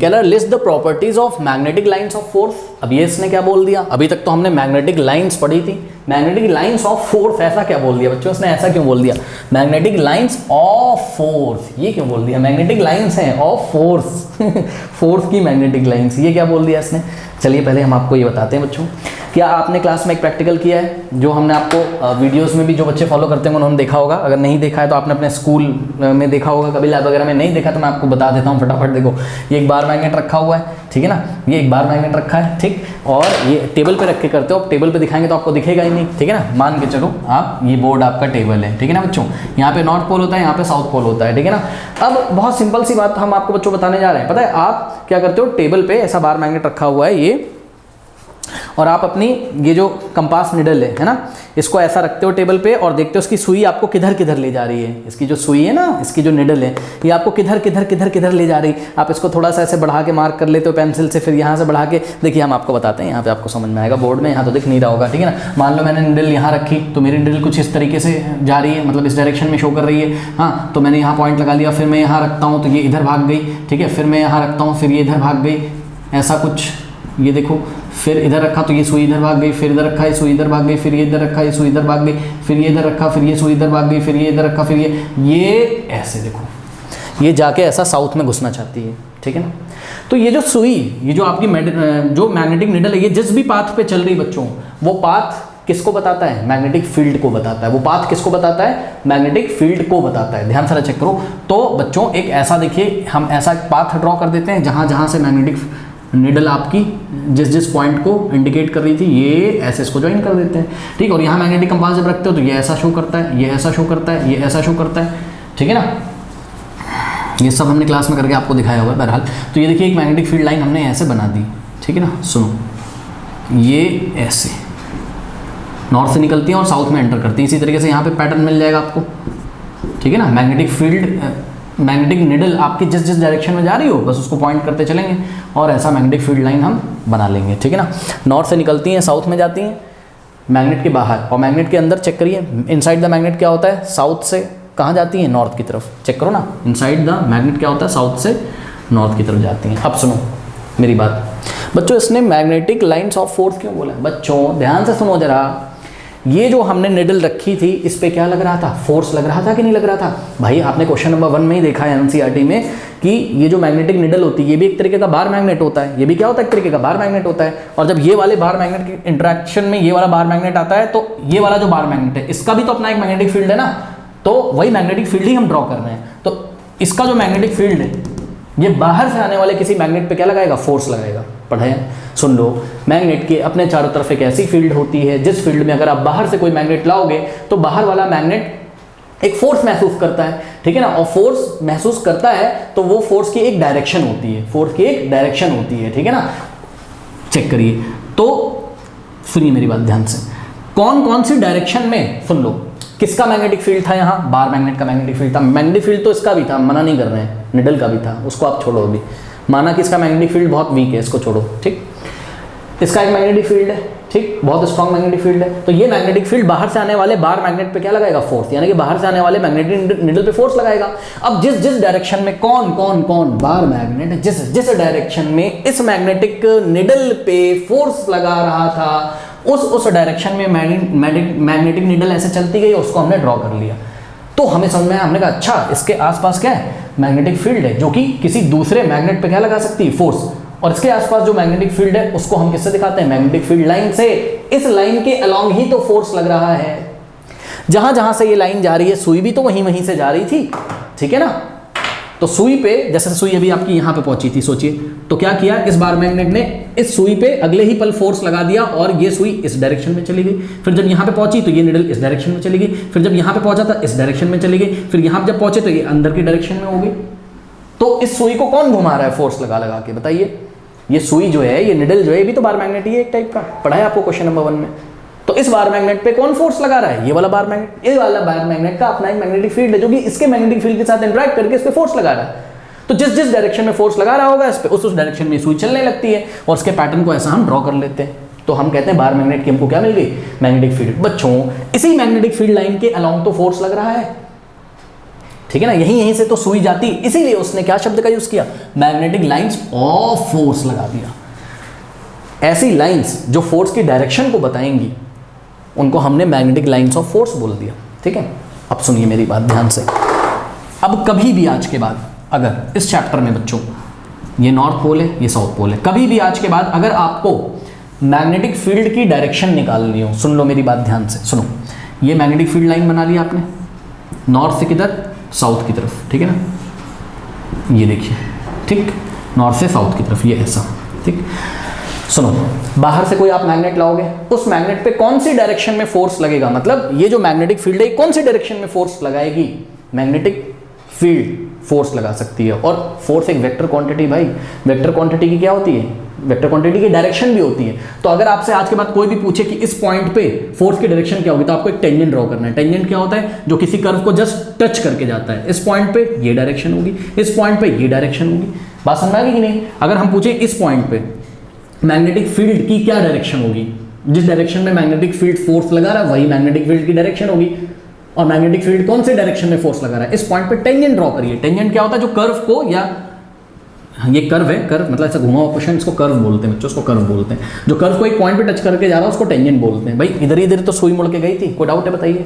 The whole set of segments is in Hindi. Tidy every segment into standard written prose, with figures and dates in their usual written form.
कह रहा है list the properties of magnetic lines of force. अब ये इसने क्या बोल दिया, अभी तक तो हमने मैग्नेटिक लाइंस पढ़ी थी, मैग्नेटिक लाइंस ऑफ फोर्स ऐसा क्या बोल दिया बच्चों, इसने ऐसा क्यों बोल दिया, मैग्नेटिक लाइंस ऑफ फोर्स, ये क्यों बोल दिया, मैग्नेटिक लाइंस हैं ऑफ फोर्स फोर्स की मैग्नेटिक लाइंस, ये क्या बोल दिया इसने। चलिए पहले हम आपको ये बताते हैं बच्चों, क्या आपने क्लास में एक प्रैक्टिकल किया है जो हमने आपको वीडियोस में भी जो बच्चे फॉलो करते हैं उन्होंने देखा होगा, अगर नहीं देखा है तो आपने अपने स्कूल में देखा होगा, कभी लैब वगैरह में नहीं देखा तो मैं आपको बता देता हूँ फटाफट। देखो ये एक बार मैग्नेट रखा हुआ है, ठीक है ना, ये एक बार मैग्नेट रखा है, ठीक, और ये टेबल पे रख के करते हो, अब टेबल पे दिखाएंगे तो आपको दिखेगा ही नहीं, ठीक है ना, मान के चलो आप ये बोर्ड आपका टेबल है, ठीक है ना बच्चों, यहाँ पे नॉर्थ पोल होता है, यहाँ पे साउथ पोल होता है, ठीक है ना। अब बहुत सिंपल सी बात हम आपको बच्चों बताने जा रहे हैं, पता है आप क्या करते हो, टेबल पे ऐसा बार मैग्नेट रखा हुआ है ये, और आप अपनी ये जो कंपास निडल है ना, इसको ऐसा रखते हो टेबल पे और देखते हो उसकी सुई आपको किधर किधर ले जा रही है, इसकी जो सुई है ना, इसकी जो निडल है ये आपको किधर किधर किधर किधर ले जा रही है। आप इसको थोड़ा सा ऐसे बढ़ा के मार्क कर लेते हो पेंसिल से, फिर यहाँ से बढ़ा के, देखिए हम आपको बताते हैं, यहाँ पे आपको समझ में आएगा, बोर्ड में यहाँ तो दिख नहीं रहा होगा, ठीक है ना। मान लो मैंने निडल यहाँ रखी तो मेरी निडल कुछ इस तरीके से जा रही है, मतलब इस डायरेक्शन में शो कर रही है, हाँ, तो मैंने यहाँ पॉइंट लगा लिया, फिर मैं यहाँ रखता हूँ तो ये इधर भाग गई, ठीक है, फिर मैं यहाँ रखता हूँ फिर ये इधर भाग गई, ऐसा कुछ, ये देखो, फिर इधर रखा तो ये सुई इधर भाग गई, फिर इधर रखा ये सुई इधर भाग गई, फिर ये इधर रखा ये सुई इधर भाग गई, फिर ये इधर रखा फिर ये सुई इधर भाग गई, फिर ये इधर रखा फिर ये ऐसे देखो, ये जाके ऐसा साउथ में घुसना चाहती है, ठीक है ना। तो ये जो सुई, ये जो आपकी जो मैग्नेटिक निडल है, ये जिस भी पाथ पे चल रही बच्चों, वो पाथ किसको बताता है, मैग्नेटिक फील्ड को बताता है, वो पाथ किसको बताता है, मैग्नेटिक फील्ड को बताता है। ध्यान से चेक करो। तो बच्चों एक ऐसा देखिए, हम ऐसा पाथ ड्रॉ कर देते हैं जहाँ जहाँ से मैग्नेटिक निडल आपकी जिस जिस पॉइंट को इंडिकेट कर रही थी, ये ऐसे इसको ज्वाइन कर देते हैं, ठीक। और यहाँ मैग्नेटिक कंपास जब रखते हो तो ये ऐसा शो करता है, ये ऐसा शो करता है, ये ऐसा शो करता है, ठीक है ना। ये सब हमने क्लास में करके आपको दिखाया होगा बहरहाल। तो ये देखिए एक मैग्नेटिक फील्ड लाइन हमने ऐसे बना दी, ठीक है ना, सुनो, ये ऐसे नॉर्थ से निकलती है और साउथ में एंटर करती है, इसी तरीके से यहाँ पे पैटर्न मिल जाएगा आपको, ठीक है ना। मैग्नेटिक फील्ड, मैग्नेटिक निडल आपकी जिस जिस डायरेक्शन में जा रही हो बस उसको पॉइंट करते चलेंगे और ऐसा मैग्नेटिक फील्ड लाइन हम बना लेंगे, ठीक है ना। नॉर्थ से निकलती हैं, साउथ में जाती हैं, मैग्नेट के बाहर, और मैग्नेट के अंदर चेक करिए, इनसाइड द मैग्नेट क्या होता है, साउथ से कहाँ जाती हैं, नॉर्थ की तरफ, चेक करो ना, इनसाइड द मैग्नेट क्या होता है, साउथ से नॉर्थ की तरफ जाती हैं। अब सुनो मेरी बात बच्चों, इसने मैग्नेटिक लाइन्स ऑफ फोर्स क्यों बोला है बच्चों, ध्यान से सुनो जरा। ये जो हमने निडल रखी थी इस पे क्या लग रहा था, फोर्स लग रहा था कि नहीं लग रहा था भाई। आपने क्वेश्चन नंबर 1 में ही देखा है एनसीईआरटी में कि ये जो मैग्नेटिक निडल होती है ये भी एक तरीके का बार मैग्नेट होता है, ये भी क्या होता है, एक तरीके का बार मैग्नेट होता है। और जब ये वाले बार मैग्नेट के इंटरेक्शन में ये वाला बार मैग्नेट आता है तो ये वाला जो बार मैग्नेट है इसका भी तो अपना एक मैग्नेटिक फील्ड है ना, तो वही मैग्नेटिक फील्ड ही हम ड्रॉ कर रहे हैं। तो इसका जो मैग्नेटिक फील्ड है ये बाहर से आने वाले किसी मैग्नेट पे क्या लगाएगा, फोर्स लगाएगा। पढ़े, सुन लो, मैग्नेट के अपने चारों तरफ एक ऐसी फील्ड होती है जिस फील्ड में अगर आप बाहर से कोई मैग्नेट लाओगे तो बाहर वाला मैग्नेट एक फोर्स महसूस करता है, ठीक है ना। और फोर्स महसूस करता है तो वो फोर्स की एक डायरेक्शन होती है, फोर्स की एक डायरेक्शन होती है, ठीक है ना। चेक करिए, तो सुनिए मेरी बात ध्यान से, कौन कौन सी डायरेक्शन में, सुन लो, किसका मैग्नेटिक फील्ड था यहाँ, बार मैग्नेट का मैग्नेटिक फील्ड था। मैग्नेटिक फील्ड तो इसका भी था, मना नहीं कर रहे हैं, निडल का भी था, उसको आप छोड़ो अभी, माना कि इसका मैग्नेटिक फील्ड बहुत वीक है, इसको छोड़ो, ठीक। इसका एक मैग्नेटिक फील्ड है, ठीक, बहुत स्ट्रॉन्ग मैग्नेटिक फील्ड है। तो ये मैग्नेटिक फील्ड बाहर से आने वाले बार मैग्नेट पे क्या लगाएगा, फोर्स, यानी कि बाहर से आने वाले मैग्नेटिक निडल पे फोर्स लगाएगा। अब जिस जिस डायरेक्शन में कौन कौन कौन बार मैग्नेट जिस जिस डायरेक्शन में इस मैग्नेटिक निडल पे फोर्स लगा रहा था उस डायरेक्शन में मैग्नेटिक निडल ऐसे चलती गई, उसको हमने ड्रॉ कर लिया। तो हमें समझ में आया, हमने कहा अच्छा इसके आसपास क्या है, मैग्नेटिक फील्ड है जो कि किसी दूसरे मैग्नेट पे क्या लगा सकती है, फोर्स। और इसके आसपास जो मैग्नेटिक फील्ड है उसको हम किससे दिखाते हैं, मैग्नेटिक फील्ड लाइन से। इस लाइन के अलोंग ही तो फोर्स लग रहा है, जहां जहां से ये लाइन जा रही है, सुई भी तो वहीं से जा रही थी, ठीक है ना। तो सुई पे, जैसे सुई अभी आपकी यहाँ पे पहुंची थी, सोचिए, तो क्या किया, इस बार मैग्नेट ने इस सुई पे अगले ही पल फोर्स लगा दिया और ये सुई इस डायरेक्शन में चली गई। फिर जब यहाँ पे पहुंची तो ये निडल इस डायरेक्शन में चली गई, फिर जब यहाँ पे पहुंचा था इस डायरेक्शन में चली गई, फिर यहाँ जब पहुंचे तो ये अंदर की डायरेक्शन में हो गई। तो इस सुई को कौन घुमा रहा है, फोर्स लगा लगा के, बताइए। ये सुई जो है, ये निडल जो है, भी तो बार मैग्नेट ही है एक टाइप का, पढ़ा है आपको क्वेश्चन नंबर 1 में। तो इस बार मैग्नेट पे कौन फोर्स लगा रहा है, ये वाला बार मैग्नेट। ये वाला बार मैग्नेट का अपना एक मैग्नेटिक फील्ड है जो कि इसके मैग्नेटिक फील्ड के साथ इंटरेक्ट करके इस पे फोर्स लगा रहा है। तो जिस जिस डायरेक्शन में फोर्स लगा रहा होगा इस पे, उस डायरेक्शन में सुई चलने लगती है और उसके पैटर्न को ऐसा हम ड्रॉ कर लेते हैं। तो हम कहते हैं बार मैग्नेट की हमको क्या मिल गई, मैग्नेटिक फील्ड। बच्चों इसी मैग्नेटिक फील्ड लाइन के अलोंग तो फोर्स लग रहा है, ठीक है ना, यहीं से तो सुई जाती, इसीलिए उसने क्या शब्द का यूज किया, मैग्नेटिक लाइंस ऑफ फोर्स लगा दिया। ऐसी लाइंस जो फोर्स की डायरेक्शन को बताएंगी उनको हमने मैग्नेटिक लाइंस ऑफ फोर्स बोल दिया। ठीक है, अब सुनिए मेरी बात ध्यान से। अब कभी भी आज के बाद अगर इस चैप्टर में बच्चों, ये नॉर्थ पोल है, ये साउथ पोल है, कभी भी आज के बाद अगर आपको मैग्नेटिक फील्ड की डायरेक्शन निकालनी हो, सुन लो मेरी बात ध्यान से, सुनो, ये मैग्नेटिक फील्ड लाइन बना लिया आपने नॉर्थ से किधर, साउथ की तरफ, ठीक है ना, ये देखिए, ठीक, नॉर्थ से साउथ की तरफ, ये ऐसा, ठीक। सुनो, बाहर से कोई आप मैग्नेट लाओगे, उस मैग्नेट पे कौन सी डायरेक्शन में फोर्स लगेगा, मतलब ये जो मैग्नेटिक फील्ड है कौन सी डायरेक्शन में फोर्स लगाएगी, मैग्नेटिक फील्ड फोर्स लगा सकती है। और फोर्स एक वेक्टर क्वांटिटी, भाई वेक्टर क्वांटिटी की क्या होती है, वेक्टर क्वांटिटी की डायरेक्शन भी होती है। तो अगर आपसे आज के बाद कोई भी पूछे कि इस पॉइंट पे फोर्स की डायरेक्शन क्या होगी, तो आपको एक टेंजेंट ड्रॉ करना है। टेंजेंट क्या होता है, जो किसी कर्व को जस्ट टच करके जाता है। इस पॉइंट पे ये डायरेक्शन होगी, इस पॉइंट पे ये डायरेक्शन होगी। बात समझ आ गई कि नहीं। अगर हम पूछे इस पॉइंट पे मैग्नेटिक फील्ड की क्या डायरेक्शन होगी, जिस डायरेक्शन में मैग्नेटिक फील्ड फोर्स लगा रहा है वही मैग्नेटिक फील्ड की डायरेक्शन होगी। और मैग्नेटिक फील्ड कौन से डायरेक्शन में फोर्स लगा रहा है, इस पॉइंट पे टेंजेंट ड्रॉ करिए। टेंजेंट क्या होता है, जो कर्व को, या ये कर्व है, कर्व मतलब ऐसा घुमा हुआ पोर्शन, इसको कर्व बोलते हैं बच्चों, उसको कर्व बोलते हैं। जो कर्व को एक पॉइंट पे टच करके जा रहा है उसको टेंजेंट बोलते हैं। भाई इधर इधर तो सुई मुड़ के गई थी, कोई डाउट है बताइए।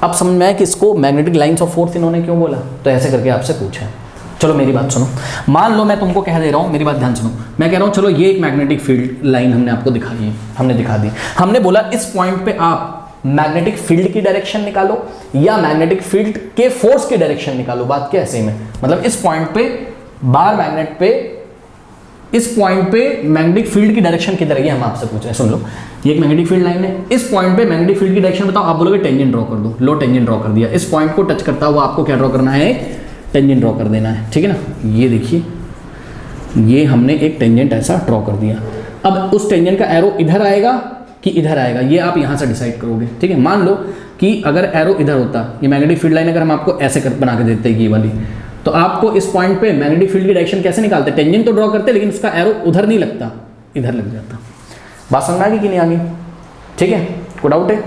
अब समझ में आया कि इसको मैग्नेटिक लाइंस ऑफ फोर्स इन्होंने क्यों बोला, तो ऐसे करके आपसे पूछा है। चलो मेरी बात सुनो, मान लो मैं तुमको कह दे रहा हूँ, मेरी बात ध्यान सुनो, मैं कह रहा हूँ चलो ये एक मैग्नेटिक फील्ड लाइन हमने आपको दिखाई है, हमने दिखा दी। हमने बोला इस पॉइंट पे आप मैग्नेटिक फील्ड की डायरेक्शन निकालो या मैग्नेटिक फील्ड के फोर्स की डायरेक्शन निकालो। बात क्या है सेम है, मतलब इस पॉइंट पे बार मैग्नेट पे, इस पॉइंट पे मैग्नेटिक फील्ड की डायरेक्शन किधर है, ये हम आपसे पूछ रहे हैं। सुन लो, ये एक मैग्नेटिक फील्ड लाइन है, इस पॉइंट पे मैग्नेटिक फील्ड की डायरेक्शन बताओ। आप बोलोगे टेंजेंट ड्रॉ कर दो, लो टेंजेंट ड्रॉ कर दिया। इस पॉइंट को टच करता हुआ आपको क्या ड्रॉ करना है, टेंजेंट ड्रॉ कर देना है, ठीक है ना। ये देखिए, ये हमने एक टेंजेंट ऐसा ड्रॉ कर दिया। अब उस टेंजेंट का एरो इधर आएगा कि इधर आएगा, ये आप यहाँ से डिसाइड करोगे, ठीक है। मान लो कि अगर एरो इधर होता, ये मैग्नेटिक फील्ड लाइन अगर हम आपको ऐसे बना के देते ये वाली, तो आपको इस पॉइंट पे मैग्नेटिक फील्ड की डायरेक्शन कैसे निकालते, टेंजेंट तो ड्रॉ करते लेकिन उसका एरो उधर नहीं लगता, इधर लग जाता। बात समझ में आ गई कि नहीं आ गई, ठीक है, कोई डाउट है,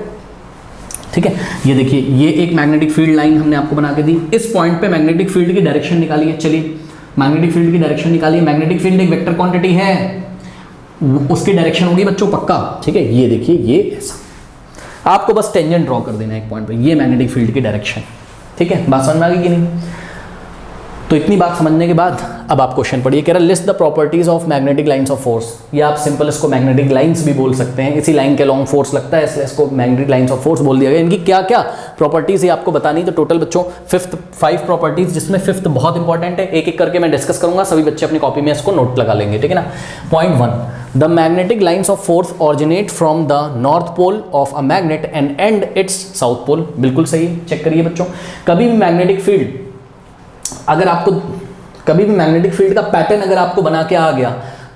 ठीक है। ये देखिए, ये एक मैग्नेटिक फील्ड लाइन हमने आपको बना के दी। इस पॉइंट पे मैग्नेटिक फील्ड की डायरेक्शन निकालिए। चलिए मैग्नेटिक फील्ड की डायरेक्शन निकालिए। मैग्नेटिक फील्ड एक वेक्टर क्वांटिटी है, उसकी डायरेक्शन होगी बच्चों पक्का, ठीक है। ये देखिए, ये ऐसा आपको बस टेंजेंट ड्रॉ कर देना है एक पॉइंट पे, ये मैग्नेटिक फील्ड की डायरेक्शन, ठीक है। बात समझ में आ गई कि नहीं। तो इतनी बात समझने के बाद अब आप क्वेश्चन पढ़िए, कह रहा list the properties of magnetic lines of force. या आप सिंपल इसको मैग्नेटिक लाइंस भी बोल सकते हैं, इसी लाइन के लॉन्ग फोर्स लगता है इसलिए इसको मैग्नेटिक लाइंस ऑफ फोर्स बोल दिया गया। इनकी क्या क्या प्रॉपर्टीज है आपको बतानी। तो टोटल बच्चों 5 प्रॉपर्टीज, जिसमें 5th बहुत इंपॉर्टेंट है, एक एक करके मैं डिस्कस करूंगा, सभी बच्चे अपनी कॉपी में इसको नोट लगा लेंगे, ठीक है ना। Point 1, the magnetic lines of force originate from the north pole of a magnet and and its south pole. बिल्कुल सही, चेक करिए बच्चों। कभी भी मैग्नेटिक फील्ड, अगर आपको कभी भी मैग्नेटिक फील्ड का पैटर्न अगर आपको बना के आ गया,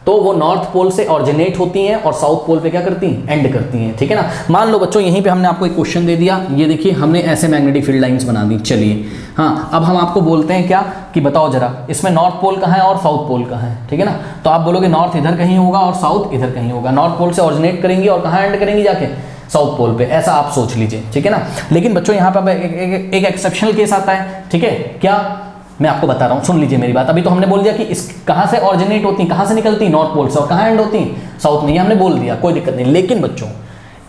तो वो नॉर्थ पोल से ऑरिजिनेट होती हैं और साउथ पोल पे क्या करती हैं, एंड करती हैं, ठीक है ना। मान लो बच्चों यहीं पे हमने आपको एक क्वेश्चन दे दिया, ये देखिए हमने ऐसे मैग्नेटिक फील्ड लाइंस बना दी। चलिए हाँ, अब हम आपको बोलते हैं क्या कि बताओ जरा इसमें नॉर्थ पोल कहाँ है और साउथ पोल कहाँ है, ठीक है ना। तो आप बोलोगे नॉर्थ इधर कहीं होगा और साउथ इधर कहीं होगा। नॉर्थ पोल से ऑरिजिनेट करेंगी और कहाँ एंड करेंगी जाके, साउथ पोल पे, ऐसा आप सोच लीजिए, ठीक है ना। लेकिन बच्चों यहाँ पर एक एक्सेप्शनल केस आता है, ठीक है। क्या, मैं आपको बता रहा हूँ, सुन लीजिए मेरी बात। अभी तो हमने बोल दिया कि इस कहाँ से ऑरिजिनेट होती, कहाँ से निकलती, नॉर्थ पोल से, और कहाँ एंड होती, साउथ में, ये हमने बोल दिया, कोई दिक्कत नहीं। लेकिन बच्चों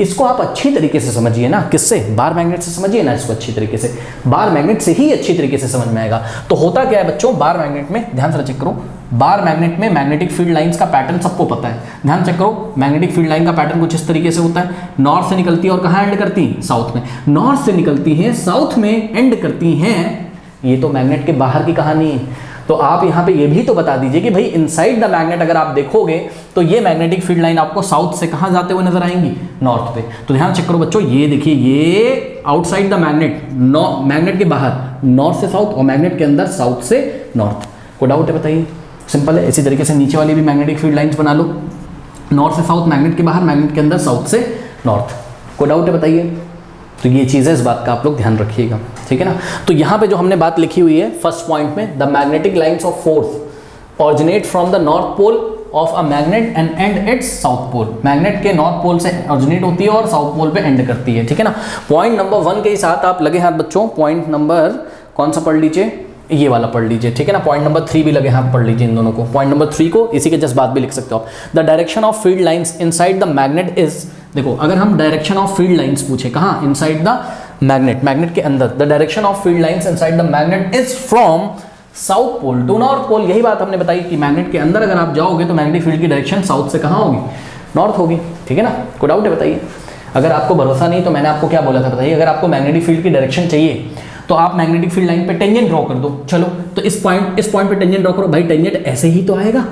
इसको आप अच्छी तरीके से समझिए ना, किससे, बार मैग्नेट से समझिए ना इसको अच्छी तरीके से। बार मैग्नेट से ही अच्छी तरीके से समझ में आएगा। तो होता क्या है बच्चों, बार मैग्नेट में, ध्यान से चेक करो, बार मैग्नेट में मैग्नेटिक फील्ड लाइंस का पैटर्न सबको पता है। ध्यान चेक करो, मैग्नेटिक फील्ड लाइन का पैटर्न कुछ इस तरीके से होता है, नॉर्थ से निकलती है और कहाँ एंड करती, साउथ में। नॉर्थ से निकलती है, साउथ में एंड करती हैं, ये तो मैग्नेट के बाहर की कहानी है। तो आप यहाँ पे ये भी तो बता दीजिए कि भाई इनसाइड द मैग्नेट अगर आप देखोगे तो ये मैग्नेटिक फील्ड लाइन आपको साउथ से कहाँ जाते हुए नजर आएंगी, नॉर्थ पे। तो ध्यान चेक करो बच्चों, ये देखिए, ये आउटसाइड द मैग्नेट, मैग्नेट के बाहर नॉर्थ से साउथ और मैग्नेट के अंदर साउथ से नॉर्थ। कोई डाउट है बताइए, सिंपल है। इसी तरीके से नीचे वाली भी मैग्नेटिक फील्ड लाइंस बना लो, नॉर्थ से साउथ, मैग्नेट के बाहर, मैग्नेट के अंदर साउथ से नॉर्थ। कोई डाउट है बताइए। तो ये चीज़ है, इस बात का आप लोग ध्यान रखिएगा, ठीक है ना। तो यहाँ पे जो हमने बात लिखी हुई है फर्स्ट पॉइंट में, the magnetic lines of force originate from the north pole of a magnet and and its south pole. Magnet के नॉर्थ पोल से ऑरिजिनेट होती है और साउथ पोल पे एंड करती है, ठीक है ना। पॉइंट नंबर 1 के साथ आप लगे हाथ बच्चों, पॉइंट नंबर कौन सा पढ़ लीजिए, ये वाला पढ़ लीजिए, ठीक है ना। पॉइंट नंबर 3 भी लगे हैं, आप पढ़ लीजिए इन दोनों को। पॉइंट नंबर 3 को इसी के जस्ट बाद भी लिख सकते हो आप। The direction of field lines inside the magnet is, देखो अगर हम डायरेक्शन ऑफ फील्ड लाइंस पूछे कहाँ, इनसाइड द मैग्नेट, मैग्नेट के अंदर, the direction of field lines inside the magnet is from south pole to north pole. यही बात हमने बताई कि मैग्नेट के अंदर अगर आप जाओगे तो मैग्नेटिक फील्ड की डायरेक्शन साउथ से कहाँ होगी, नॉर्थ होगी, ठीक है ना। कोई डाउट है बताइए। अगर आपको भरोसा नहीं तो मैंने आपको क्या बोला था बताइए, अगर आपको मैग्नेटिक फील्ड की डायरेक्शन चाहिए तो आप मैग्नेटिक फील्ड लाइन पे टेंजेंट ड्रॉ कर दो। चलो तो इस पॉइंट पे टेंजेंट ड्रॉ करो भाई, टेंजेंट ऐसे ही तो आएगा,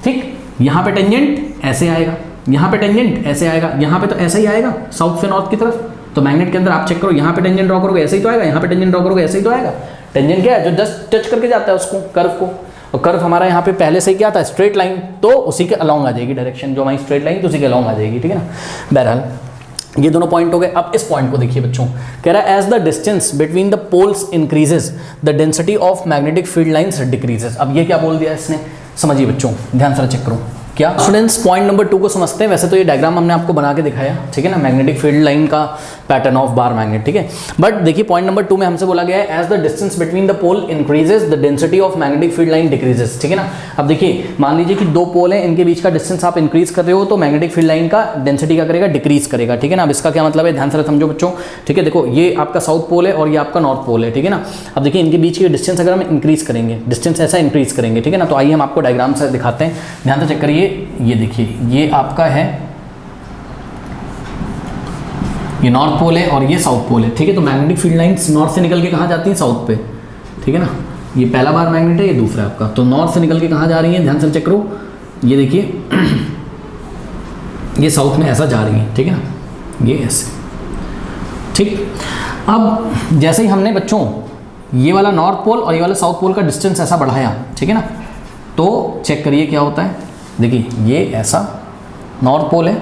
ठीक। यहाँ पे टेंजेंट ऐसे आएगा, यहाँ पे टेंजेंट ऐसे आएगा, यहाँ पे तो ऐसा ही आएगा साउथ से नॉर्थ की तरफ। तो मैग्नेट के अंदर आप चेक करो, यहाँ पे टेंजेंट ड्रॉ करोगे ऐसे ही तो आएगा, यहाँ पे टेंजेंट ड्रॉ करोगे ऐसे ही तो आएगा। टेंजेंट क्या है, जो जस्ट टच करके जाता है उसको, कर्व को। और कर्व हमारा यहाँ पे पहले से क्या था, स्ट्रेट लाइन, तो उसी के अलॉन्ग आ जाएगी डायरेक्शन, जो हमारी स्ट्रेट लाइन तो उसी के अलॉन्ग आ जाएगी, ठीक है ना। बहरहाल ये दोनों पॉइंट हो गए। अब इस पॉइंट को देखिए बच्चों, कह रहा है as the distance between the poles increases the density of magnetic field lines decreases. अब ये क्या बोल दिया इसने, समझिए बच्चों, ध्यान से चेक करो क्या। स्टूडेंट्स पॉइंट नंबर 2 को समझते हैं। वैसे तो ये डायग्राम हमने आपको बना के दिखाया, ठीक है ना, मैग्नेटिक फील्ड लाइन का पैटर्न ऑफ बार मैग्नेट, ठीक है। बट देखिए पॉइंट नंबर 2 में हमसे बोला गया है as the distance between the pole increases the density of magnetic field line decreases, ठीक है ना। अब देखिए मान लीजिए कि 2 पोल हैं, इनके बीच का डिस्टेंस आप इंक्रीज कर रहे हो तो मैग्नेटिक फील्ड लाइन का डेंसिटी क्या करेगा, डिक्रीज करेगा, ठीक है ना। अब इसका क्या मतलब है, ध्यान से समझो बच्चों, ठीक है। देखो ये आपका साउथ पोल है और ये आपका नॉर्थ पोल है, ठीक है ना। अब देखिए इनके बीच की डिस्टेंस अगर हम इंक्रीज करेंगे, डिस्टेंस ऐसा इंक्रीज करेंगे, ठीक है ना। तो आइए हम आपको डायग्राम से दिखाते हैं, ध्यान से चेक करिए। ये देखिए ये आपका है, ये नॉर्थ पोल है और ये साउथ पोल है, ठीक है। तो मैग्नेटिक फील्ड लाइंस नॉर्थ से निकल के कहाँ जाती हैं, साउथ पे, ठीक है ना। ये पहला बार मैग्नेट है, ये दूसरा आपका, तो नॉर्थ से निकल के कहाँ जा रही है, ध्यान से चेक करो। ये देखिए ये साउथ में ऐसा जा रही है, ठीक है ना, ये ऐसे, ठीक। अब जैसे ही हमने बच्चों ये वाला नॉर्थ पोल और ये वाला साउथ पोल का डिस्टेंस ऐसा बढ़ाया, ठीक है ना, तो चेक करिए क्या होता है। देखिए ये ऐसा नॉर्थ पोल है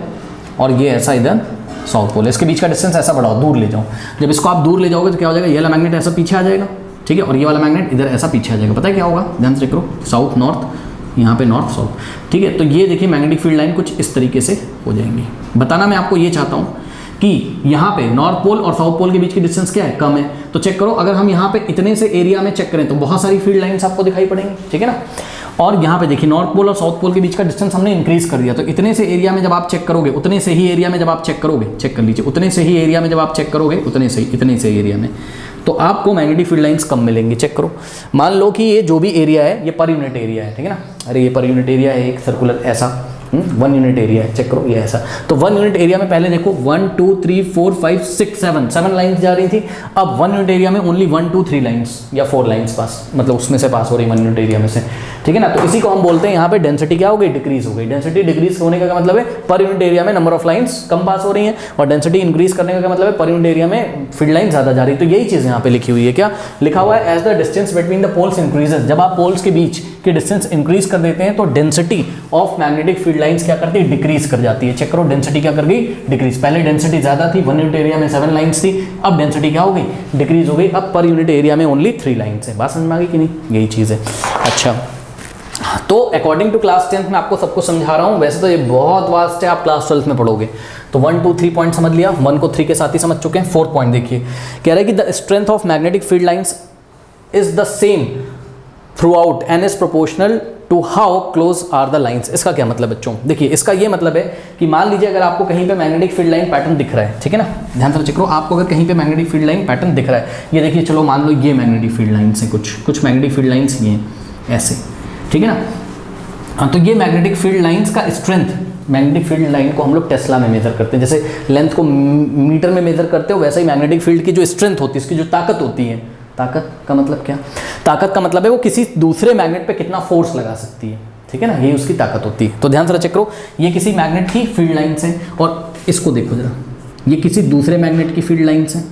और ये ऐसा इधर साउथ पोल है, इसके बीच का डिस्टेंस ऐसा बढ़ाओ, दूर ले जाओ। जब इसको आप दूर ले जाओगे तो क्या हो जाएगा, ये वाला मैग्नेट ऐसा पीछे आ जाएगा, ठीक है, और ये वाला मैग्नेट इधर ऐसा पीछे आ जाएगा। पता है क्या होगा, ध्यान से चेक करो, साउथ नॉर्थ, यहाँ पे नॉर्थ साउथ, ठीक है। तो ये देखिए मैग्नेटिक फील्ड लाइन कुछ इस तरीके से हो जाएंगी। बताना मैं आपको ये चाहता हूँ कि यहाँ पे नॉर्थ पोल और साउथ पोल के बीच की डिस्टेंस क्या है, कम है। तो चेक करो, अगर हम यहाँ पे इतने से एरिया में चेक करें तो बहुत सारी फील्ड लाइंस आपको दिखाई पड़ेंगी, ठीक है ना। और यहाँ पे देखिए नॉर्थ पोल और साउथ पोल के बीच का डिस्टेंस हमने इंक्रीज कर दिया, तो इतने से एरिया में जब आप चेक करोगे, उतने से ही एरिया में जब आप चेक करोगे, चेक कर लीजिए, उतने से ही एरिया में जब आप चेक करोगे, उतने से इतने से एरिया में, तो आपको मैग्नेटिक फील्ड लाइंस कम मिलेंगी। चेक करो, मान लो कि ये जो भी एरिया है ये पर यूनिट एरिया है, ठीक है ना। अरे ये पर यूनिट एरिया है, एक सर्कुलर ऐसा 1 यूनिट एरिया है, चेक करो ये ऐसा। तो 1 यूनिट एरिया में पहले देखो 1 2 3 4 5 6 7 लाइंस जा रही थी। अब 1 यूनिट एरिया में ओनली 1 2 3 लाइंस या 4 लाइंस पास, मतलब उसमें से पास हो रही 1 यूनिट एरिया में से, ठीक है ना। तो इसी को हम बोलते हैं यहाँ पे डेंसिटी क्या हो गई, डिक्रीज हो गई। डेंसिटी डिक्रीज होने का मतलब है पर यूनिट एरिया में नंबर ऑफ लाइंस कम पास हो रही है, और डेंसिटी इंक्रीज करने का मतलब है पर यूनिट एरिया में फील्ड लाइन ज्यादा जा रही है। तो यही चीज यहाँ पे लिखी हुई है, क्या लिखा हुआ है, as the distance between the poles increases. जब आप पोल्स के बीच के डिस्टेंस इंक्रीज कर देते हैं तो density of magnetic field lines क्या करती है, डिक्रीज कर जाती है। चेक करो डेंसिटी क्या कर गई, डिक्रीज। पहले डेंसिटी ज्यादा थी, 1 यूनिट एरिया में 7 लाइंस थी, अब डेंसिटी क्या हो गई, डिक्रीज हो गई। अब पर यूनिट एरिया में ओनली 3 लाइंस है। बात समझ में आ गई कि नहीं, यही चीज है। अच्छा, तो अकॉर्डिंग टू क्लास 10th में आपको सबको समझा रहा हूँ, वैसे तो ये बहुत वास्ट है, आप क्लास 12th में पढ़ोगे। तो 1 2 3 पॉइंट समझ लिया, 1 को 3 के साथ ही समझ चुके हैं। 4th पॉइंट देखिए, कह रहा है कि the strength of magnetic field lines is the same throughout and is proportional to how close are the lines. इसका क्या मतलब बच्चों, देखिए इसका ये मतलब है कि मान लीजिए अगर आपको कहीं पे मैग्नेटिक फील्ड लाइन पैटर्न दिख रहा है, ठीक है ना, ध्यान से चेक करो, आपको अगर कहीं पे मैग्नेटिक फील्ड लाइन पैटर्न दिख रहा है, ये देखिए, चलो मान लो ये मैग्नेटिक फील्ड लाइन्स है, कुछ मैग्नेटिक फील्ड लाइन्स ये ऐसे, ठीक है ना। हाँ, तो ये मैग्नेटिक फील्ड लाइंस का स्ट्रेंथ, मैग्नेटिक फील्ड लाइन को हम लोग टेस्ला में मेजर करते हैं, जैसे लेंथ को मीटर में मेजर करते हो, वैसे ही मैग्नेटिक फील्ड की जो स्ट्रेंथ होती है, इसकी जो ताकत होती है, ताकत का मतलब क्या, ताकत का मतलब है वो किसी दूसरे मैग्नेट पे कितना फोर्स लगा सकती है, ठीक है ना, ये उसकी ताकत होती है। तो ध्यान से चेक करो, ये किसी मैग्नेट की फील्ड लाइंस है और इसको देखो जरा, ये किसी दूसरे मैग्नेट की फील्ड लाइंस है।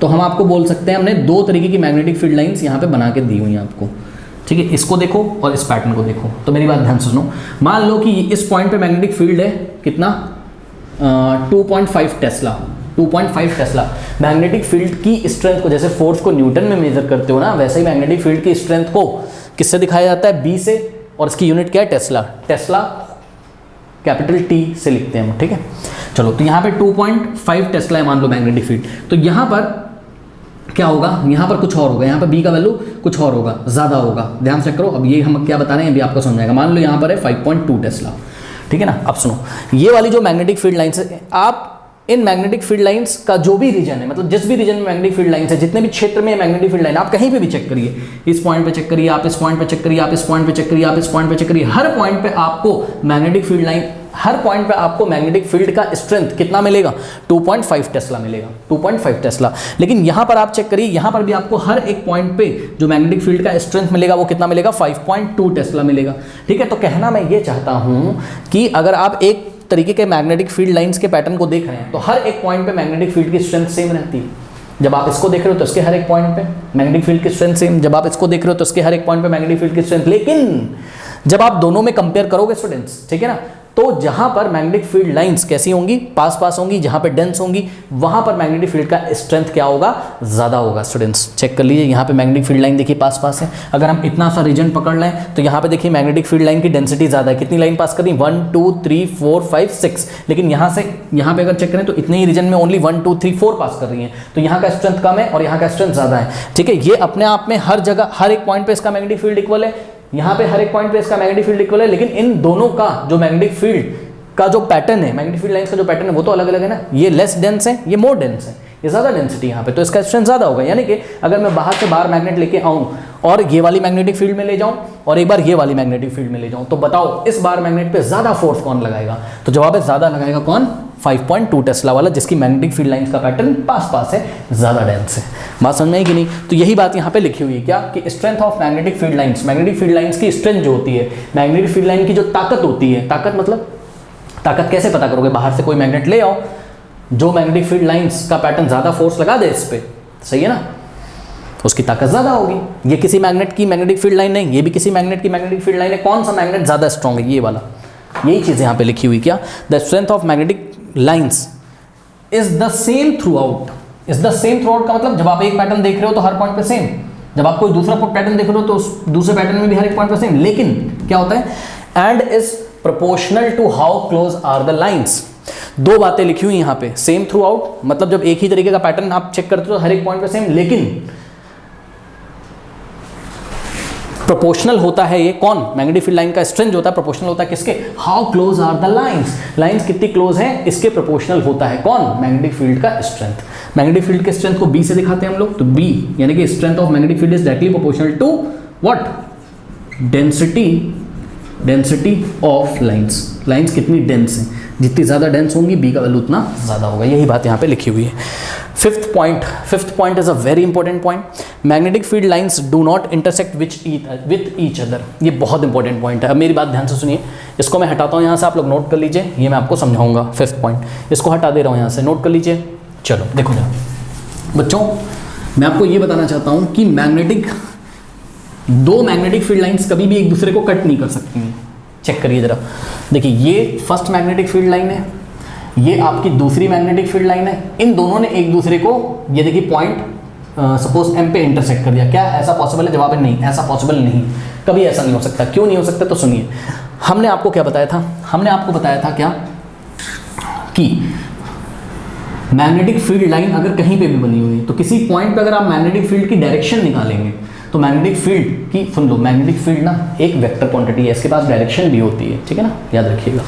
तो हम आपको बोल सकते हैं, हमने 2 तरीके की मैग्नेटिक फील्ड लाइंस यहाँ पे बना के दी हुई हैं आपको, ठीक है। इसको देखो और इस पैटर्न को देखो। तो मेरी बात ध्यान से सुनो, मान लो कि इस पॉइंट पे मैग्नेटिक फील्ड है कितना, 2.5 टेस्ला, 2.5 टेस्ला। मैग्नेटिक फील्ड की स्ट्रेंथ को, जैसे फोर्स को न्यूटन में मेजर करते हो ना, वैसे ही मैग्नेटिक फील्ड की स्ट्रेंथ को किससे दिखाया जाता है, बी से, और इसकी यूनिट क्या है, टेस्ला। टेस्ला कैपिटल टी से लिखते हैं हम, ठीक है। चलो, तो यहाँ पे 2.5 टेस्ला है मान लो मैग्नेटिक फील्ड। तो यहाँ पर क्या होगा, यहाँ पर कुछ और होगा, यहाँ पर बी का वैल्यू कुछ और होगा, ज़्यादा होगा। ध्यान से करो, अब ये हम क्या बता रहे हैं अभी आपको समझ आएगा। मान लो यहाँ पर है 5.2 टेस्ला, ठीक है ना। अब सुनो, ये वाली जो मैग्नेटिक फील्ड लाइन्स है, आप इन मैग्नेटिक फील्ड लाइंस का जो भी रीजन है, मतलब जिस भी रीजन में मैग्नेटिक फील्ड लाइंस है, जितने भी क्षेत्र में मैग्नेटिक फील्ड लाइन, आप कहीं पे भी चेक करिए, इस पॉइंट पे चेक करिए, आप इस पॉइंट पे चेक करिए, आप इस पॉइंट पे चेक करिए, आप इस पॉइंट पे चेक करिए, हर पॉइंट पे आपको मैग्नेटिक फील्ड लाइन, हर पॉइंट पे आपको मैग्नेटिक फील्ड का स्ट्रेंथ कितना मिलेगा, 2.5 टेस्ला मिलेगा, 2.5 टेस्ला। लेकिन यहाँ पर आप चेक करिए, यहाँ पर भी आपको हर एक पॉइंट पे जो मैग्नेटिक फील्ड का स्ट्रेंथ मिलेगा वो कितना मिलेगा, 5.2 टेस्ला मिलेगा, ठीक है। तो कहना मैं ये चाहता हूँ कि अगर आप एक तरीके के मैग्नेटिक फील्ड लाइंस के पैटर्न को देख रहे हैं तो हर एक पॉइंट पे मैग्नेटिक फील्ड की स्ट्रेंथ सेम रहती है। जब आप इसको देख रहे हो तो इसके हर एक पॉइंट पे मैग्नेटिक फील्ड की स्ट्रेंथ सेम, जब आप इसको देख रहे हो तो इसके हर एक पॉइंट पे मैग्नेटिक फील्ड की स्ट्रेंथ। लेकिन जब आप दोनों में कंपेयर करोगे स्टूडेंट्स, ठीक है ना, तो जहां पर मैग्नेटिक फील्ड लाइंस कैसी होंगी, पास पास होंगी, जहां पर डेंस होंगी, वहां पर मैग्नेटिक फील्ड का स्ट्रेंथ क्या होगा, ज्यादा होगा। स्टूडेंट्स चेक कर लीजिए, यहाँ पे मैग्नेटिक फील्ड लाइन देखिए पास पास है। अगर हम इतना सा रीजन पकड़ लें तो यहाँ पे देखिए मैग्नेटिक फील्ड लाइन की डेंसिटी ज्यादा है। कितनी लाइन पास कर रही, 1 2 3 4 5 6। लेकिन यहाँ से यहाँ पे अगर चेक करें तो इतने ही रीजन में ओनली 1 2 3 4 पास कर रही है, तो यहाँ का स्ट्रेंथ कम है और यहाँ का स्ट्रेंथ ज्यादा है, ठीक है। ये अपने आप में हर जगह हर एक पॉइंट पे इसका मैग्नेटिक फील्ड इक्वल है, यहाँ पे हर एक पॉइंट पे इसका मैग्नेटिक फील्ड इक्वल है। लेकिन इन दोनों का जो मैग्नेटिक फील्ड का जो पैटर्न है, मैग्नेटिक फील्ड लाइंस का जो पैटर्न है वो तो अलग अलग है ना। ये लेस डेंस है, ये मोर डेंस है, ये ज़्यादा डेंसिटी यहाँ पे, तो इसका स्ट्रेंथ ज़्यादा होगा। यानी कि अगर मैं बाहर से बाहर मैग्नेट लेके आऊँ और ये वाली मैग्नेटिक फील्ड में ले जाऊँ और एक बार ये वाली मैग्नेटिक फील्ड में ले जाऊँ, तो बताओ इस बार मैग्नेट पे ज़्यादा फोर्स कौन लगाएगा? तो जवाब है ज़्यादा लगाएगा कौन, 5.2 टेस्ला वाला, जिसकी मैग्नेटिक फील्ड लाइंस का पैटर्न पास पास है, ज़्यादा डेंस है। बात समझ में आई कि नहीं? तो यही बात यहाँ पे लिखी हुई है क्या, कि strength of magnetic field lines, magnetic field lines की स्ट्रेंथ जो होती है, मैग्नेटिक फील्ड लाइन की जो ताकत होती है, ताकत मतलब ताकत कैसे पता करोगे? बाहर से कोई मैग्नेट ले आओ जो मैग्नेटिक फील्ड लाइंस का पैटर्न ज़्यादा फोर्स लगा दे इस पे, सही है ना, उसकी ताकत ज़्यादा होगी। ये किसी मैग्नेट की मैग्नेटिक फील्ड लाइन नहीं, ये भी किसी मैग्नेट की मैग्नेटिक फील्ड लाइन है। कौन सा मैग्नेट ज़्यादा स्ट्रॉन्ग है? ये वाला। यही चीज़ यहाँ पे लिखी हुई क्या, the strength of magnetic lines is the same through out. Is the same through out का मतलब जब आप एक पैटर्न देख रहे हो तो हर पॉइंट पे सेम, जब आप कोई दूसरा पैटर्न देख रहे हो तो उस दूसरे पैटर्न में भी हर एक पॉइंट पे सेम। लेकिन क्या होता है, and is proportional to how close are the lines. दो बातें लिखी हुई यहाँ पे, सेम थ्रू आउट मतलब जब एक ही तरीके का पैटर्न आप चेक करते हो हर एक पॉइंट पे सेम, लेकिन प्रोपोर्शनल होता है ये कौन, मैग्नेटिक फील्ड लाइन का स्ट्रेंथ जो होता है प्रोपोर्शनल होता है किसके, how close are the lines, lines कितनी क्लोज है इसके प्रोपोर्शनल होता है कौन, मैग्नेटिक फील्ड का स्ट्रेंथ। मैग्नेटिक फील्ड के स्ट्रेंथ को बी से दिखाते हैं हम लोग, तो बी यानी कि strength of magnetic field is directly proportional to what, density of lines. Lines कितनी डेंस हैं, जितनी ज़्यादा डेंस होंगी बी का वैल्यू उतना ज़्यादा होगा। यही बात यहाँ पे लिखी हुई है। Fifth point is a very important point, magnetic field lines do not intersect with each other. ये बहुत इंपॉर्टेंट पॉइंट है। अब मेरी बात ध्यान से सुनिए, इसको मैं हटाता हूँ यहाँ से, आप लोग नोट कर लीजिए, ये मैं आपको समझाऊंगा। फिफ्थ पॉइंट इसको हटा दे रहा हूँ यहाँ से, नोट कर लीजिए। चलो देखो जरा बच्चों, मैं आपको ये बताना चाहता हूँ कि दो मैग्नेटिक फील्ड लाइंस कभी भी एक दूसरे को कट नहीं कर सकती हैं। चेक करिए जरा, देखिए ये फर्स्ट मैग्नेटिक फील्ड लाइन है, ये आपकी दूसरी मैग्नेटिक फील्ड लाइन है। इन दोनों ने एक दूसरे को, ये देखिए पॉइंट सपोज एम पे इंटरसेक्ट कर दिया। क्या ऐसा पॉसिबल है? जवाब है नहीं, ऐसा पॉसिबल नहीं, कभी ऐसा नहीं हो सकता। क्यों नहीं हो सकता? तो सुनिए, हमने आपको क्या बताया था, हमने आपको बताया था क्या कि मैग्नेटिक फील्ड लाइन अगर कहीं पे भी बनी हुई है तो किसी पॉइंट पे अगर आप मैग्नेटिक फील्ड की डायरेक्शन निकालेंगे तो मैग्नेटिक फील्ड की, सुन लो, मैग्नेटिक फील्ड ना एक वेक्टर क्वांटिटी है, इसके पास डायरेक्शन भी होती है, ठीक है ना, याद रखिएगा।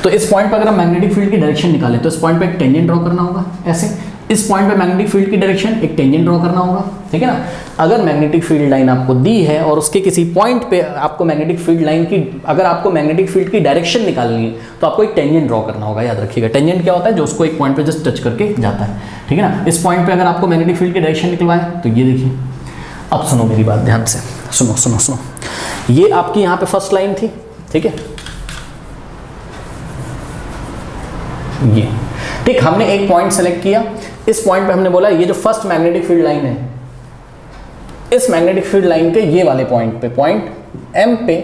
तो इस पॉइंट पर अगर हम मैग्नेटिक फील्ड की डायरेक्शन निकालें तो इस पॉइंट पे एक टेंजेंट ड्रॉ करना होगा ऐसे, इस पॉइंट पे मैग्नेटिक फील्ड की डायरेक्शन एक टेंजेंट ड्रॉ करना होगा, ठीक है ना। अगर मैग्नेटिक फील्ड लाइन आपको दी है और उसके किसी पॉइंट पे आपको मैग्नेटिक फील्ड लाइन की, अगर आपको मैग्नेटिक फील्ड की डायरेक्शन निकालनी है तो आपको एक टेंजेंट ड्रॉ करना होगा, याद रखिएगा। टेंजेंट क्या होता है? जो उसको एक पॉइंट पे जस्ट टच करके जाता है, ठीक है ना। इस पॉइंट पे अगर आपको मैग्नेटिक फील्ड की डायरेक्शन निकलवाए तो ये देखिए, अब सुनो मेरी बात ध्यान से, सुनो, ये आपकी यहाँ पे फर्स्ट लाइन थी, ठीक है, ये ठीक, हमने एक पॉइंट सेलेक्ट किया, इस पॉइंट पे हमने बोला ये जो फर्स्ट मैग्नेटिक फील्ड लाइन है, इस मैग्नेटिक फील्ड लाइन के ये वाले पॉइंट पे, पॉइंट एम पे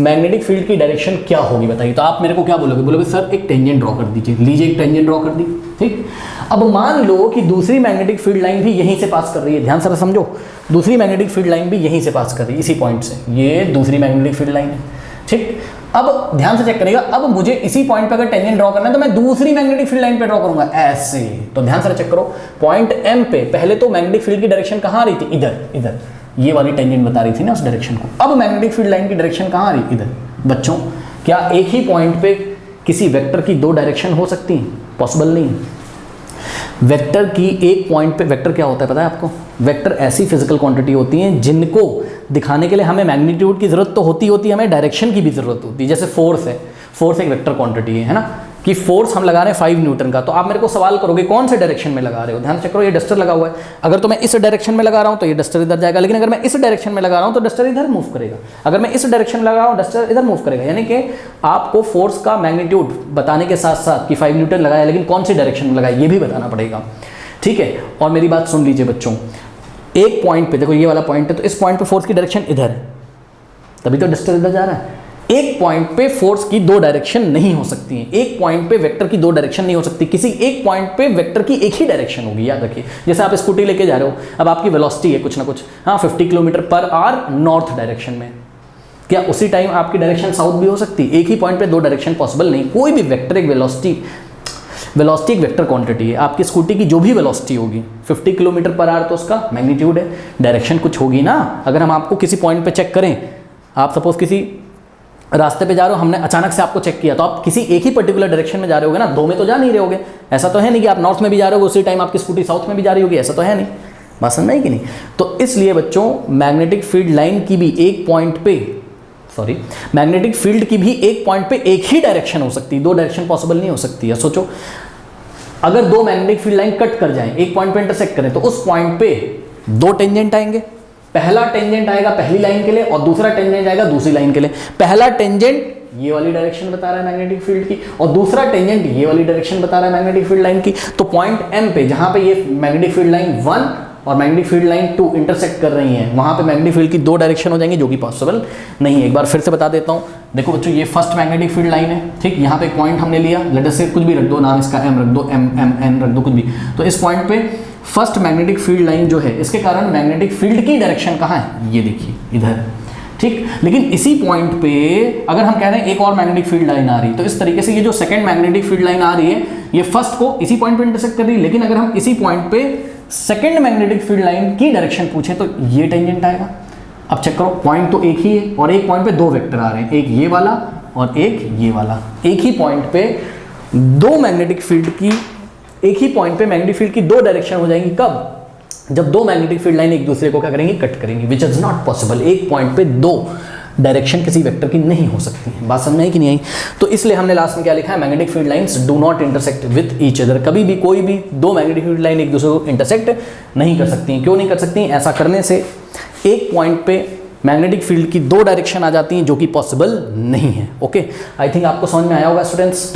मैग्नेटिक फील्ड की डायरेक्शन क्या होगी बताइए। तो आप मेरे को क्या बोलोगे सर एक टेंजेंट ड्रॉ कर दीजिए, लीजिए एक टेंजेंट ड्रॉ कर दी, ठीक। अब मान लो कि दूसरी मैग्नेटिक फील्ड लाइन भी यहीं से पास कर रही है, ध्यान से समझो, दूसरी मैग्नेटिक फील्ड लाइन भी यहीं से पास कर रही है, इसी पॉइंट से, ये दूसरी मैग्नेटिक फील्ड लाइन है, ठीक, अब ध्यान से चेक करिएगा, अब मुझे इसी पॉइंट पे अगर टेंजेंट ड्रॉ करना है तो मैं दूसरी मैग्नेटिक फील्ड लाइन पे ड्रॉ करूंगा ऐसे। तो ध्यान से चेक करो, पॉइंट एम पे पहले तो मैग्नेटिक फील्ड की डायरेक्शन कहाँ आ रही थी, इधर इधर, ये वाली टेंजेंट बता रही थी ना उस डायरेक्शन को। अब मैग्नेटिक फील्ड लाइन की डायरेक्शन कहाँ आ रही, इधर। बच्चों क्या एक ही पॉइंट पे किसी वेक्टर की दो डायरेक्शन हो सकती हैं? पॉसिबल नहीं। वेक्टर की एक पॉइंट पे, वेक्टर क्या होता है पता है आपको? वेक्टर ऐसी फिजिकल क्वांटिटी होती हैं जिनको दिखाने के लिए हमें मैग्नीट्यूड की जरूरत तो होती है, हमें डायरेक्शन की भी जरूरत होती है। जैसे फोर्स है, फोर्स एक वेक्टर क्वांटिटी है ना, कि फोर्स हम लगा रहे हैं 5 न्यूटन का, तो आप मेरे को सवाल करोगे कौन से डायरेक्शन में लगा रहे हो। ध्यान से चेक करो, ये डस्टर लगा हुआ है, अगर तो मैं इस डायरेक्शन में लगा रहा हूं तो ये डस्टर इधर जाएगा, लेकिन अगर मैं इस डायरेक्शन में लगा रहा हूं तो डस्टर इधर मूव करेगा। अगर मैं इस डायरेक्शन में लगा रहा हूं डस्टर इधर मूव करेगा। यानी कि आपको फोर्स का मैग्नीट्यूड बताने के साथ साथ कि 5 न्यूटन लगाया, लेकिन कौन सी डायरेक्शन में लगाया ये भी बताना पड़ेगा, ठीक है। और मेरी बात सुन लीजिए बच्चों, एक पॉइंट पे देखो, ये वाला पॉइंट है, तो इस पॉइंट पे फोर्स की डायरेक्शन इधर है, तभी तो डस्टर इधर जा रहा है। एक पॉइंट पे फोर्स की दो डायरेक्शन नहीं हो सकती है, एक पॉइंट पे वेक्टर की दो डायरेक्शन नहीं हो सकती, किसी एक पॉइंट पे वेक्टर की एक ही डायरेक्शन होगी, याद रखिए। जैसे आप स्कूटी लेके जा रहे हो, अब आपकी वेलोसिटी है कुछ ना कुछ, हाँ 50 kilometre per hour north direction में, क्या उसी टाइम आपकी डायरेक्शन साउथ भी हो सकती है? एक ही पॉइंट पे दो डायरेक्शन पॉसिबल नहीं। कोई भी वेक्टर एक वेलोसिटी एक वेक्टर क्वांटिटी है। आपकी स्कूटी की जो भी वेलोसिटी होगी 50 किलोमीटर पर आवर, तो उसका मैग्नीट्यूड है, डायरेक्शन कुछ होगी ना। अगर हम आपको किसी पॉइंट पे चेक करें, आप सपोज किसी रास्ते पे जा रहे हो, हमने अचानक से आपको चेक किया, तो आप किसी एक ही पर्टिकुलर डायरेक्शन में जा रहे होगे ना, दो में तो जा नहीं रहे होगे। ऐसा तो है नहीं कि आप नॉर्थ में भी जा रहे हो उसी टाइम आपकी स्कूटी साउथ में भी जा रही होगी, ऐसा तो है नहीं। बात समझ में आई कि नहीं? तो इसलिए बच्चों मैग्नेटिक फील्ड लाइन की भी एक पॉइंट पे, मैग्नेटिक फील्ड की भी एक पॉइंट पे एक ही डायरेक्शन हो सकती है, दो डायरेक्शन पॉसिबल नहीं हो सकती है। सोचो अगर दो मैग्नेटिक फील्ड लाइन कट कर जाएं, एक पॉइंट पे इंटरसेक्ट करें, तो उस पॉइंट पे दो टेंजेंट आएंगे। पहला टेंजेंट आएगा पहली लाइन के लिए और दूसरा टेंजेंट आएगा दूसरी लाइन के लिए। पहला टेंजेंट ये वाली डायरेक्शन बता रहा है मैग्नेटिक फील्ड की, और दूसरा टेंजेंट ये वाली डायरेक्शन बता रहा है मैग्नेटिक फील्ड लाइन की। तो पॉइंट एम पे जहां पे ये मैग्नेटिक फील्ड लाइन 1 और मैग्नेटिक फील्ड लाइन 2 इंटरसेक्ट कर रही हैं, वहां पे मैग्नेटिक फील्ड की दो डायरेक्शन हो जाएंगी, जो कि पॉसिबल नहीं है। एक बार फिर से बता देता हूं, देखो बच्चों ये फर्स्ट मैग्नेटिक फील्ड लाइन है, ठीक। यहाँ पे एक पॉइंट हमने लिया, लेट अस से कुछ भी रख दो, नाम इसका एम रख दो, एम एम एन रख दो, कुछ भी। तो इस पॉइंट पे फर्स्ट मैग्नेटिक फील्ड लाइन जो है, इसके कारण मैग्नेटिक फील्ड की डायरेक्शन कहाँ है, ये देखिए इधर, ठीक। लेकिन इसी पॉइंट पे अगर हम कह रहे हैं एक और मैग्नेटिक फील्ड लाइन आ रही है, तो इस तरीके से ये जो सेकंड मैग्नेटिक फील्ड लाइन आ रही है, ये फर्स्ट को इसी पॉइंट पे इंटरसेक्ट कर रही है। लेकिन अगर हम इसी पॉइंट पे सेकंड मैग्नेटिक फील्ड लाइन की डायरेक्शन पूछे तो ये टेंजेंट आएगा। अब चेक करो, पॉइंट तो एक ही है और एक पॉइंट पे दो वेक्टर आ रहे हैं, एक ये वाला और एक ये वाला। एक ही पॉइंट पे दो मैग्नेटिक फील्ड की, एक ही पॉइंट पे मैग्नेटिक फील्ड की दो डायरेक्शन हो जाएंगी। कब? जब दो मैग्नेटिक फील्ड लाइन एक दूसरे को क्या करेंगी, कट करेंगी, विच इज नॉट पॉसिबल। एक पॉइंट पे दो डायरेक्शन किसी वेक्टर की नहीं हो सकती है। बात समझ में आई कि नहीं आई? तो इसलिए हमने लास्ट में क्या लिखा है, magnetic field lines do not intersect with each other. कभी भी कोई भी दो मैग्नेटिक फील्ड लाइन एक दूसरे को इंटरसेक्ट नहीं कर सकती हैं। क्यों नहीं कर सकती हैं? ऐसा करने से एक पॉइंट पे मैग्नेटिक फील्ड की दो डायरेक्शन आ जाती हैं, जो कि पॉसिबल नहीं है। ओके, आई थिंक आपको समझ में आया होगा स्टूडेंट्स।